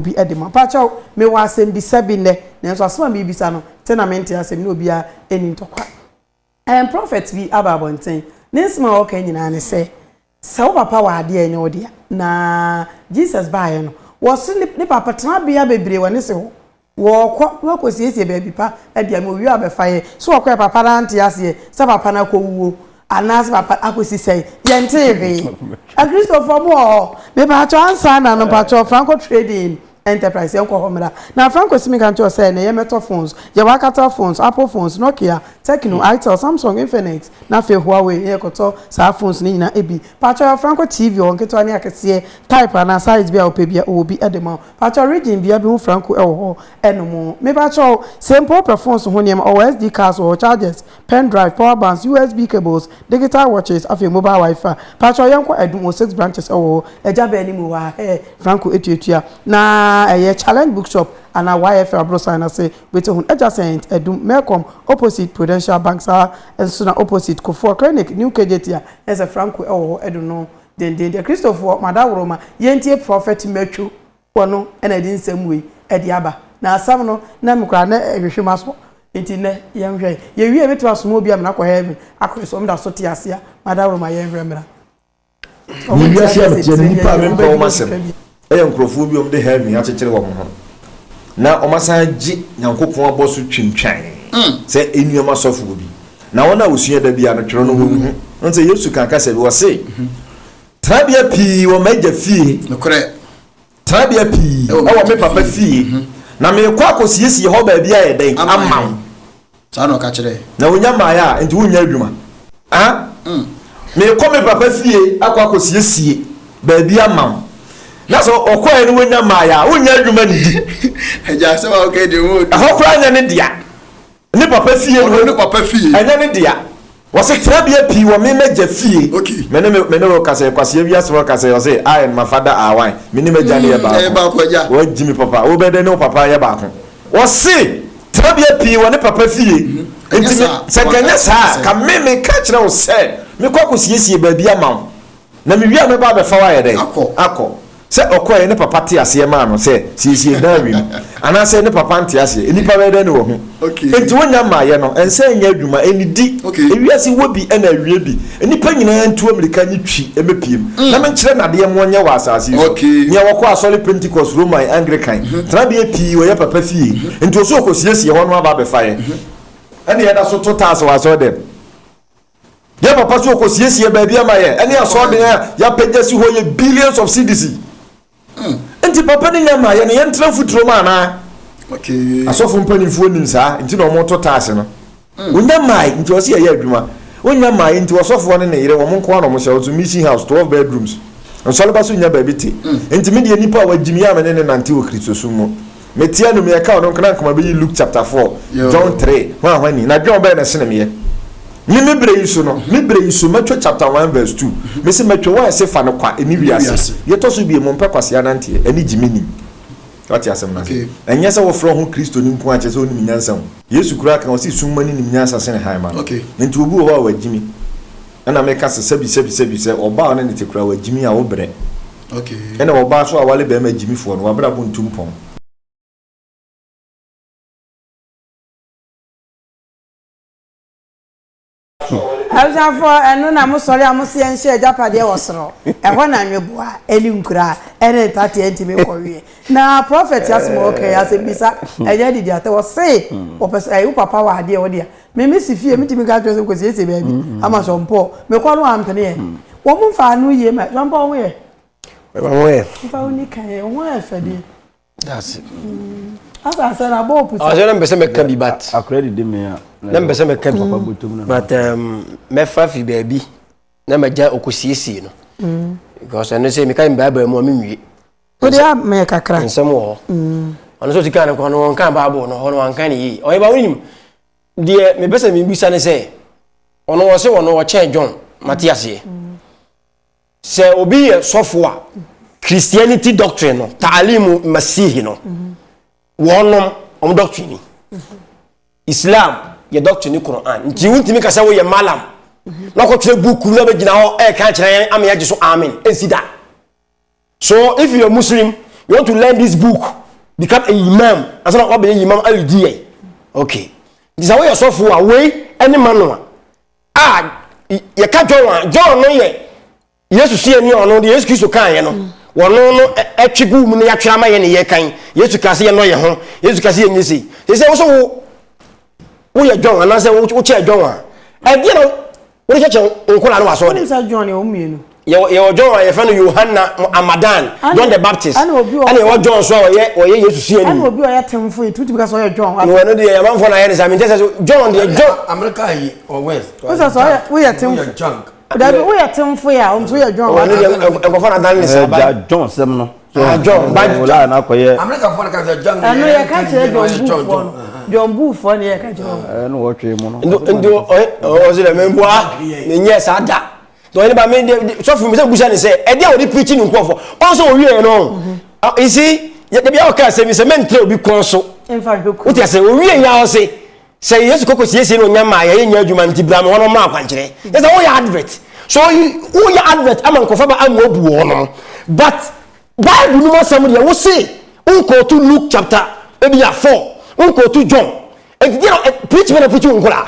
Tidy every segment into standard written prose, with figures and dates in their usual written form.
obi edema pacho me wa asem bi sebi ne nanso asema me bisa no tenament asem ne obi a eni ntokwa prophet bi ababonten ninsma okay nyina ne se wo papa wa ade enye wo dia na Jesus baaye no wo se ne papa tena bia bebre wo ne se wo ko siesie baby pa adia me wi abefaye so wo ko papa na ante ase se papa na ko wuo anas papa akosi sei yentebe a Christopher mo me ba cho ansa na no pa cho Franco Trading Enterprise yanko homera na Franco simi kan cho say na ye meto phones ye wakata phones Apple phones Nokia Tecno Itel Samsung Infinix na fe Huawei ye koto sa phones ni na ebi pa cho Franco TV on keto ani akese type na size bia opebia obi edema pa cho region bia bi hu Franco e ho enomo me ba cho simple phones ho nem OSD cards or chargers pen drive power banks USB cables digital watches afi mobile wifi pa cho yanko edum 6 branches oh eja be ni mu wa Franco etuetua na a challenge bookshop and a YFL Brosa na say with adjacent edum Melcom opposite Prudential Bank and soon opposite Kofo Clinic New KJT as a Franco I don't know then the Christopher Madawroma yentie prophet Metro wono and I didn't same way ediaba na asam no na mkra na ehwehwema so enti ne yenhwe ye wie beto asomo bia na kwa heaven akweso mda so te ase Madawroma yenhwe mra we be ase am nipa member o masem nkrofo bi om de heaven ya chekere wo ho na omasan gi nyankopon aboso twintwan se enuama sofo bi na wona osua da bia no twero no wo hu nse Yesu kan kasa bi wo se trabia pi wo maja fie nokore trabia pi wo me papa fie na me kwa akosiesie ho ba bia ye den amam sa no ka kire na wonya maaya enti wonya adwuma me ko me papa fie akwa akosiesie ba bia amam na so okoe no wonya maaya wonya adwuma ndi eja se wa okay de wo ahokra nya ne dia ne papa fie no ne papa fie anya ne dia wo se trabia pi wo me meja fie me ne wo kase kwase wi asoro kase wo se I and my father are one me ne meja ne ba ko ja wo jimi papa wo be de ne papa ye ba ko wo se trabia pi wo ne papa fie enti se kanya sa ka me ka kire wo se me kwa kosiesie ba bia mam na me wi a me ba be fa wa ye de akọ se okoye ne papa te ase ma no se siesie da wi ana se ne papa nte ase enipa be de ne wo hu enti wonya ma ye no ense nya adwuma enidi ewiase wobi ena awie bi enipa nyina ntu amerika nyi twi emepiem na me nkire na de mo nya wa asase nya wo ko asole Pentecost Roman Anglican trabia pi wo ye papa fie enti oso ko siesie ho no aba be fa ye ene ye da so to taas wa so dem ye papa so ko siesie ba bia ma ye ene aso de ya pejasi ho ye billions of cedis enti papa ni nyama ye ne yentra futuro ma na asofo mpanimfo nim saa enti no mo to taase no wonya mai enti o se ye adwuma wonya mai enti osofo ne ne yire wo mo nko no mo hye to mission house 12 bedrooms nsole ba so nya ba biti enti me de nipa wa jimi ya me ne nante wo Kristo sumo metia no me ka no nkran kama be Luke chapter 4 John 3 wa ni na John be na sene me ni mebre yiso no mebre yiso matwa chapter 1 verse 2 me se matwa wa se fa no kwa eni wiase ye to so bi mo mpa kwase anante eni jimini wati asem na enye se wo fro ho Kristo ni nko ache se oni nyansa ho Yesu kura kan o si sumani ni nyansa se ne haima nti obu wo wa jimi na me ka se sebi se oba na ne te kura wa jimi a wo bre ena oba so a wale be ma jimi fo no wa bra bo ntumpon Alja for eno na mo sori amosi enhye ejapade wosoro eho na nweboa eni nkura ene tate entime kowie na prophet asmo okay asebisa eje didi ate wo say wo pese ayu papa wa ade wo dia me mesifie mitimi ga twese ko sie baby ama so mpo me ko no ampene ye wo mu fa no ye ma so mpo wo ye fa uni kan wo afade that's it asa sana bo pusa asa na mbese meka bi bat akredi de me ya na mbese meka bi papa botom na but me fa fi baby na maja okosiesie no because I know say me kan bible mo menwie o dia me kakra nsem wo ono so tika na ko no kan bible no ho no an kan yi o ye ba wonim de me bese me bisa ne say ono wo se wo chen John Matthias ye se obi ye sofo a Christianity doctrine no taalimu masihi no wonom doctrine Islam ye doctrine Quran nti wuntimi ka se wo ye malam na ko tire book na be gina ho kan kire am ya giso amen ensida so if you are Muslim you want to learn this book become a imam asana wa be imam alidi okay this way yourself away any man ye ka John no ye Yesu sie ni ono de Yesu Kristo kan ye no wono no etwigu mu ne ya twama ye ne ye kan Yesu kase ye no ye ho Yesu kase ye nyisi se wo so wo ye John ana se wo che John a e die no wo che che nkola no waso de Sa John ye o mienu ye John ye fa no Yohana Amadan John the Baptist and ye John so ye Yesu sie ni and obi o ya temfo e tutu because o ye John no no de ye man fo na ye ne sa me tese John de John America yi or West so we ya temfo junk that we ya temfo ya o so ye John wa no de ko fa na dan ne sa ba John sem no John ba wala na koye America for ka junk no ye ka che John Bufo ne ye ka che no wo twe mu no ndo o se le memboa ne nye sa da to any ba me so fu me say busa ne say e dia we preaching nkofo also o wie no you see ye bia o ka say me say mentre obi kon so in fact o ti say o wie ya o say Yesu koko sie no nyama ya nya adwuma ntibra me hono ma akwankire ye say wo ya advert so wo ya advert ama nkofa ba am obu wo no but Bible no sam de wo say unko to Luke chapter ebi ya 4 unko to John preach me na preach unkola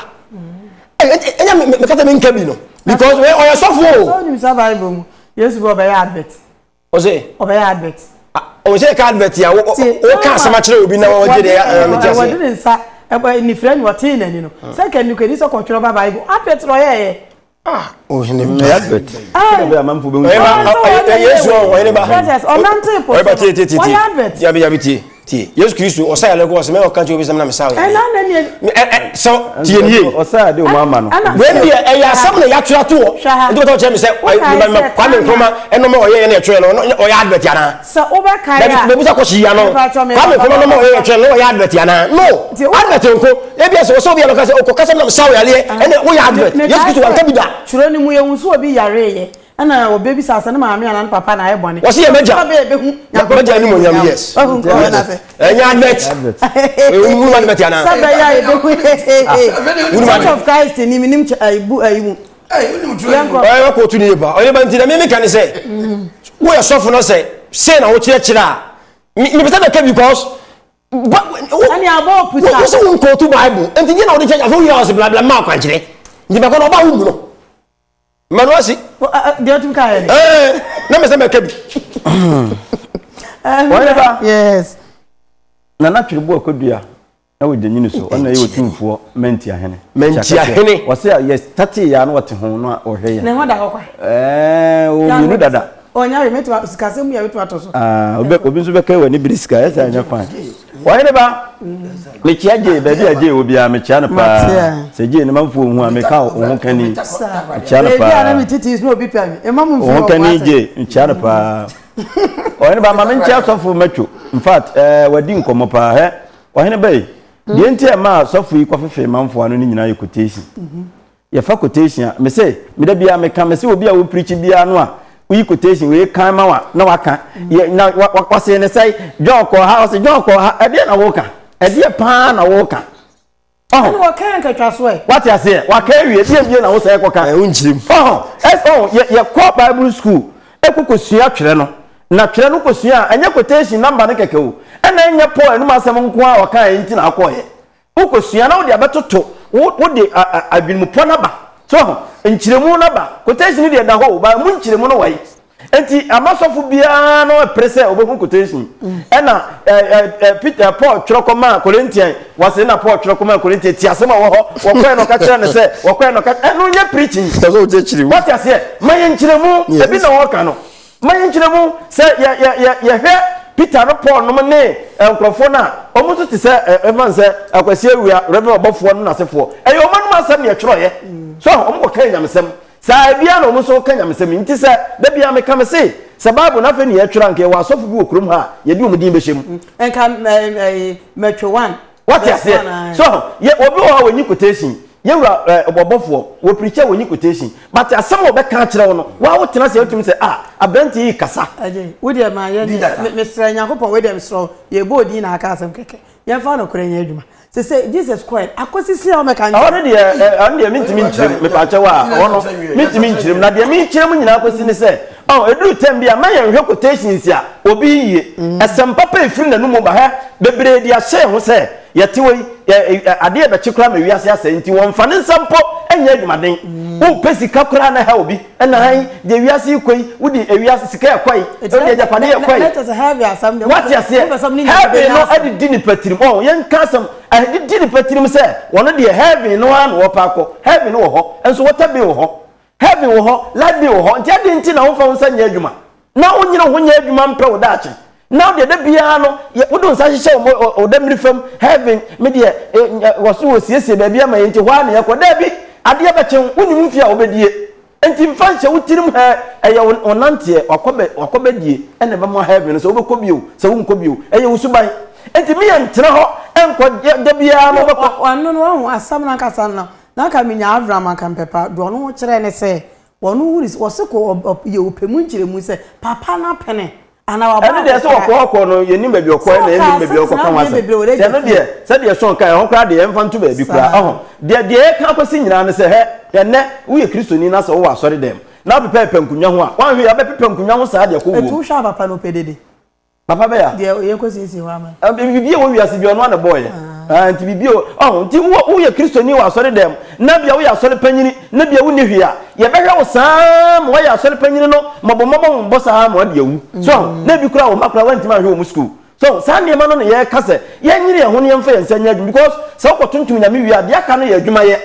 enya me kata me nka bi no because we o yosofo so ni sa Bible mu Yesu go be advert o say advert o say ka advert ya wo ka sama kire obi na wo je de me tese wo de nsa ni friend what in ani no second you can so control Bible advert ro ye o hine me advert be amamfo be wu Yesu o hine ba o nante po ba ti ya bi ti Yesu Kristo o say alego o se me o kan ti obi sam na me sawo na ni so ti eni o say de o mama no when be e ya sam na ya tura to o ndo to che me say kwa me nkoma eno me o ye na etwe no o ya advert ya na so o ba kai ya me busa ko shi ya no kwa me nkoma no me o ye etwe no o ya advert ya na no advert nko e bia so bi ya no ka say o ko kasa na me sawo ya le ene o ya advert Yesu Kristo wan ka bi da churo ni mu ye nso obi yare ye ana obebi sasa na maami ana papa na ayebone wo se ye meja meja ni mo nyam yes enya advert wu man bet ya na sabe ya e beku Church of Christ ni minim ibu ayimu wa ko tu ni ba o ye ba ntina me kan say wo ya sofo no say na wo kire a me be say because ani abo pusa wo se wo ko tu Bible enti na wo de church afo wi house bla bla ma kwa kire ndi ba ko no ba wu mu no Manuasi de otum ka ye na me say me ka bi whatever yes na twirebo akodua na wo gyanyini so ona ye otumfo menti ahene wo say yes 30 ya na wote ho no ohwe ye ne ho da kokwa o minu dada onya we metu sikase mu ya metu atoso obi nso be kai wani briska esa anya kwan whatever me kiaje ba bia je obi a me kia na pa se je ne manfo hu a me ka ho kani kia na pa bia na me titi is no obi pa me e mamu mfu ho kani je kia na pa whatever ma me kia sofo matwo in fact wadi nkomo pa he wahene bai de ntia ma sofo yi kwafefe manfo anu ni nyina ye quotation ye fa quotation me say me da bia me ka me say obi a wo preach bia no a we quotation we kan ma wa na waka na wase ne say John ko house John ko e de na wo ka e de pa na wo ka oh wo kan ka twa so e what you say wa ka wie bia na wo say ko ka e unchirim ye ko Bible school e kokosua twere no na twere no kosua anya quotation number ne keke o na anya Paul enu masem nko a waka enti na akoye ukosua na wo de abetoto wo de adwinmu po na ba so nchiremu na ba quotation de da ho ba mu nchiremu no wai enti amasofo bia no prese obehu quotation na Peter Paul twirokoma Corinthian wase na Paul twirokoma Corinthian ti asema wo ho wo kwen no ka kire ne se wo kwen no ka no nya preaching so je chiremu what you say maye nchiremu ebi na wo ka no maye nchiremu se ya hwe Peter no Paul no ne nkrofo na omuto ti se evan se akwasi awia rebe obofo no nasefo eyo manum asem ne twroye so omo ko kan nyamsem sa bia na omo so kan nyamsem nti se da bia me kam se sababu na fe ne twra nke wa sofu bi okurum ha ye di omudin be shem enka metro 1 what you say so ye obi ho wanyi quotation ye wura obofo wo preacher wanyi quotation but asem wo be kan kire wo no wa wo tena se otum se abranti yi kasa aje wo de ma ye Mr. Nyankopon we dem so ye bodi na aka asem keke ye fa no kure nya adwuma say Jesus Christ akosisi o me kan already and the mintimi nchirem me pa chewa ono mintimi nchirem na de mi nchirem nyina akosi ni se oh eduru tem bia man ye hwe quotations ya obi yiye esem papa efiri na numu ba ha bebre dia hye ho se yete wo ade be chekura ma wiase asa nti won fa ne nsampo enya adwumaden wo pesika kura na ha obi na han de wiase koi wudi wiase sika koi o de japade koi let us have ya some what you say heaven no adi di ni patirim oh yen ka sam adi di ni patirim se wono de heaven no an wo pa ko heaven wo ho enso water be wo ho heaven wo ho light be wo ho nti adi nti na wo fa wo sanya adwuma na wonyina ho nya adwuma mpa wo daache now the bia no wo don sa hye o da miri fam heaven me de wo so wo siesie ba bia ma nti hwa na yakọ da bi ade ya bechen wonim mfia obedie enti mfa nche wutirim ha eye onante wakobedie ene ba mo heaven so obekọ bio so wo nkọ bio eye wo suban enti me yentre ho enko da bia no beko wanu no ho asam na kasa na ka minya Abraham akampepa do no ho kire ne se wonu wuri wo se ko ye opemu nkire mu se papa na pene ana wa ba ene de se okọ no yenim ba bi okọ na yenim ba bi okọ kan wasa se no de se de so kan ho kra de emfa nto ba bi kra de ka akosi nyina ne se he ye ne wo ye kristoni na se wo asori dem na pepe nkunya ho a wan hwe ya pepe nkunya ho sa de ko wo etu sha papa no pedede papa be ya de ye kosi si ho ama bibi wo wiase bi ono na boy nti bibi nti wo ye kristoni wo asori dem na bia wo ye asori panyini na bia wo ne hwe a ye behwe wo sam wo ye asori panyini no mabomabo mbo sa ma de wu so na bi kura wo makura wanti ma hwe wo mu school so sande ma no ne ye kase ye nyire ho ne ye mfa ye nsanya adwuma because sa ko tuntum nya me wi a de aka no ye adwuma ye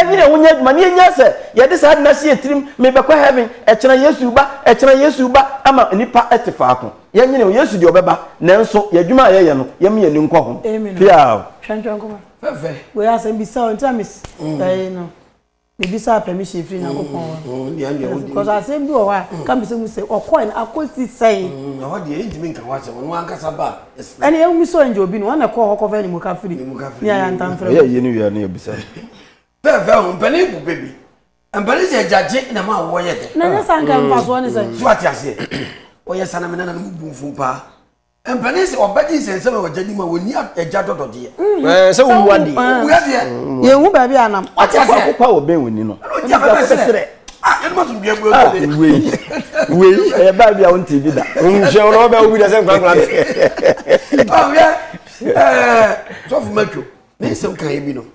nyire ho nya adwuma ne nya se ye de sa na sie tirim me be ko heaven e kira Yesu ba ama nipa etifa ako ye nyire Yesu de obeba nanso ye adwuma ye no ye me ye ni nkọ ho pia chanchankoma fefe we asem bi sa onti amis no bi sa permission free na kokon because asem bi o wa ka bi se mu se okoin akosi sai ho de ejimi nka wa se wonu ankasa ba ene e mu so nje obi no na ko hokọ fa ni mu ka free ni ya ntam free ye ni wi na ye bisa fefe ho mpani bu baby mpani se jaje na ma wo ye de na nya sanka mfa so ne se so atiase o ye sana me na mu bu mfumpa mpani se obadi se se wo jadi ma woni eja dodode se wo wadi wo ye ye hu ba bi anam atiase akwa wo ben woni no ja ba sere ah enu ma tun bia gbo we e ba bia won TV da nhwe no ba wo bi da se nkwankwa oh yeah so fu macho ne sem kan bi no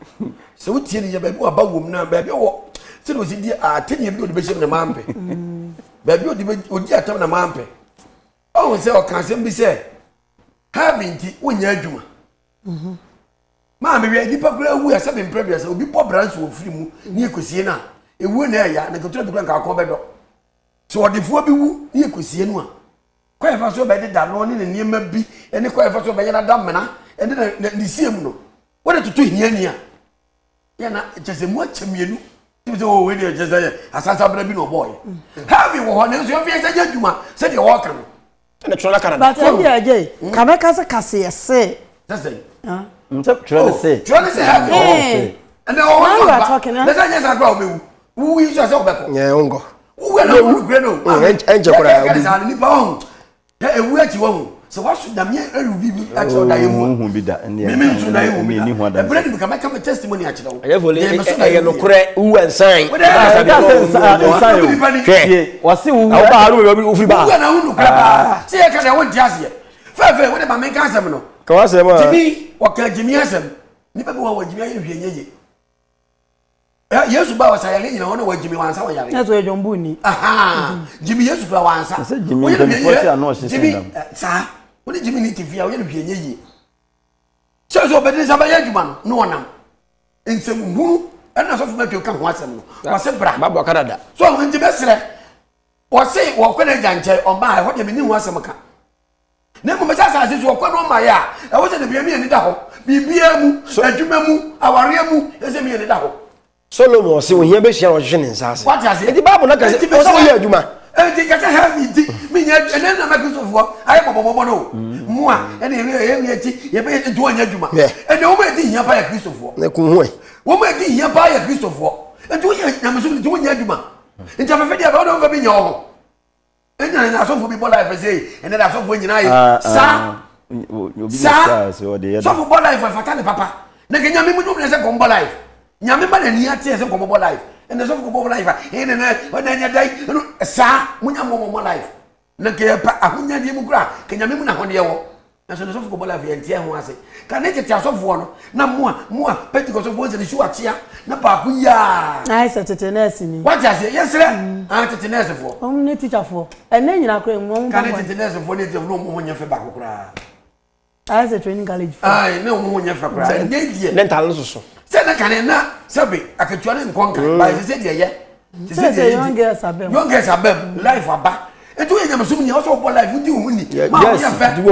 se wo tie ne ba bi wa ba wom na ba bi wo se no si di ateni bi o de be shem na mampe ba bi o de odi atam na mampe oh se o kan sem bi se having ti wonya adwuma ma me wi dipa kura wu ya se be mprebia se obi po branch wo firi mu ne ekosie na ewu na ya na ketura bi nka akọ bedo so odifuo bi wu ne ekosie no a kwa fa so be de da no ne niema bi ene kwa fa so be yana da mena ene na siem no wode tutu hiania ya na chese mu achamienu ti so we de chese asasa bra bi no boy have you ho ne so fi se adwuma se de wo kan na chola Canada but e dey je ka be kase yese that's it mtap try say have you and now you are talking let's just say go be wu yi so se obeko ye ngo wu na wu gre no enje kura obi sa ni pa on ewu achi wo so what should them here review achi oda yemu hu bi da ene me me so na yemu me ni hu da brand bi ka make testimony achi do ye vole ye no kura wu ansan wasi wu awu ba haru we ufiri ba wu na hu kura ba se ye ka na won diase fefe we de ba me ka asem no ka wase ma Jimmy o ka Jimmy asem ni ba bi wa Jimmy ayi hwenye Yesu ba wa sayale ina wona wa Jimmy wansa wa yare na so ejombu ni aha Jimmy Yesu ba wansa se Jimmy force ano Jimmy sa woni Jimmy ni tifia wo ye no hwenye yi so be sa ba ya djuma no wonam ensem hunu na so fu matwe ka ho asem no wa se bra babo Canada so nti be sere wo se wo kwena janche o ba ho de me ni ho asem ka na mo mesa sa se so wo kwena o ma ya e wo se de bia mi ni da ho bibia mu adwuma mu aware mu e se mi ni da ho Solomon se wo hia be hia wo hwene nsase what has it the bible na ka se wo sa wo adwuma enti ka have it mi nya ene na ma Christopher ayi bobobo no mu a ene ye ti ye be do anya adwuma ene wo ma di hia pa ya Christopher na ku hu e wo ma di hia pa ya Christopher enti wo nya na me so di wo nya adwuma enti afa dia ba do fa bi nya ho enya na so fo bi bola ife say ene da so fo nyina yi sa so fo bola ife fatale papa na ke nya me mu no se ko bola ife nyame ba na ni ate se ko bola life and the soft go life in and when I die sa munya mo life na ke pa ahunya di mu kura kenya memu na ho de wo na so the soft go life ye ntia ho ase ka ne tete asofo no na mo a Pentecost of once the show atia na pa ku ya ai se tete nurse ni what just yesre tete nurse fo ne teacher fo ene nyina kura mu ka ne tete nurse fo ne te no mo nya fe ba ko kura ai se training college fo ai ne mo nya fe kura ne die dental so se na kan na sabe akatua ne nkonka ba se de ye se young girls abem life aba etu enyamsum ni also bo life di ohuni ma o ya fa di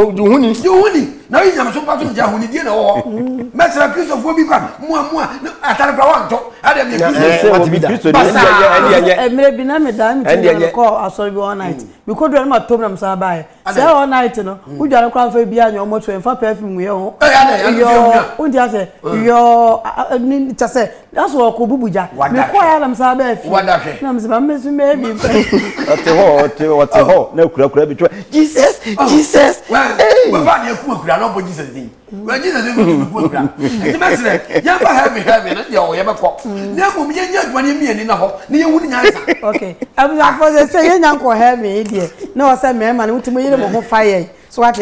ohuni na enyamsum pa so nja ohuni die na wo mesra Christopher fo bi kwa mo atare kwa wanto ade me emre bi na me da mi ti ko asori bi one night bi ko do na tom na msa bae say all night no u jare kwa fa bi anyo mo 25 perfume we ho yo undi ase yo ni chase that's what ko bubuja me ko ya na msa bae fi na msa mesu me bi na kura bi twa Jesus hey baba na kura no bo Jesus din when Jesus dey kura enti mesre ya ba heavy na ya o ya ba ko na mo me nya adwani mi ni na ho na ye wuni nyansa okay abuza for say ye nyanko heavy dey na o say me ma na utimo yire mo ho fire so what